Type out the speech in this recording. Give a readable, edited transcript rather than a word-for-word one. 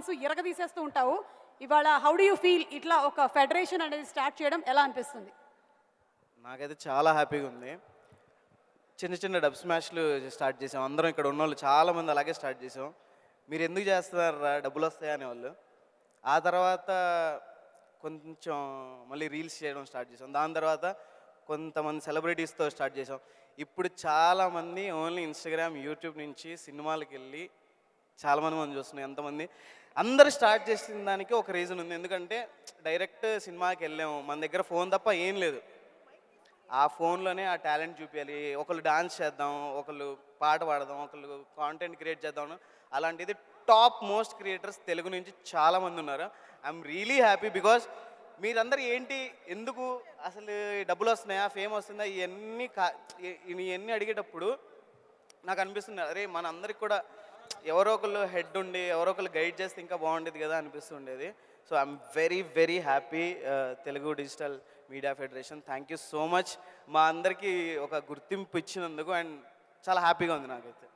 మనసు ఇరగదీసేస్తూ ఉంటావు. ఇవాళ హౌ డు యూ ఫీల్ ఇట్లా ఒక ఫెడరేషన్ అనేది స్టార్ట్ చేయడం ఎలా అనిపిస్తుంది? నాకైతే చాలా హ్యాపీగా ఉంది. చిన్న చిన్న డబ్ స్మాష్లు స్టార్ట్ చేసాం. అందరం ఇక్కడ ఉన్నోళ్ళు చాలామంది అలాగే స్టార్ట్ చేసాం. మీరు ఎందుకు చేస్తున్నారా, డబ్బులు వస్తాయి అనేవాళ్ళు. ఆ తర్వాత కొంచెం మళ్ళీ రీల్స్ చేయడం స్టార్ట్ చేసాం. దాని తర్వాత కొంతమంది సెలబ్రిటీస్తో స్టార్ట్ చేసాం. ఇప్పుడు చాలామంది ఓన్లీ ఇన్స్టాగ్రామ్, యూట్యూబ్ నుంచి సినిమాలకు వెళ్ళి చాలామంది మనం చూస్తున్నాం. ఎంతమంది అందరూ స్టార్ట్ చేసిన దానికి ఒక రీజన్ ఉంది. ఎందుకంటే డైరెక్ట్ సినిమాకి వెళ్ళాము, మన దగ్గర ఫోన్ తప్ప ఏం లేదు. ఆ ఫోన్లోనే ఆ టాలెంట్ చూపించాలి. ఒకళ్ళు డాన్స్ చేద్దాం, ఒకళ్ళు పాట పాడదాం, ఒకళ్ళు కాంటెంట్ క్రియేట్ చేద్దాం. అలాంటిది టాప్ మోస్ట్ క్రియేటర్స్ తెలుగు నుంచి చాలామంది ఉన్నారు. ఐఎమ్ రియలీ హ్యాపీ బికాజ్ మీరందరూ ఏంటి, ఎందుకు అసలు డబ్బులు వస్తున్నాయా, ఫేమ్ వస్తుందా, ఇవన్నీ అడిగేటప్పుడు నాకు అనిపిస్తుంది, అరే మనందరికి కూడా ఎవరో ఒకళ్ళు హెడ్ ఉండి ఎవరో ఒకళ్ళు గైడ్ చేస్తే ఇంకా బాగుండేది కదా అనిపిస్తుండేది. So I'm very very happy. Telugu Digital Media Federation, thank you so much మా అందరికీ ఒక గుర్తింపు ఇచ్చినందుకు. అండ్ చాలా హ్యాపీగా ఉంది నాకైతే.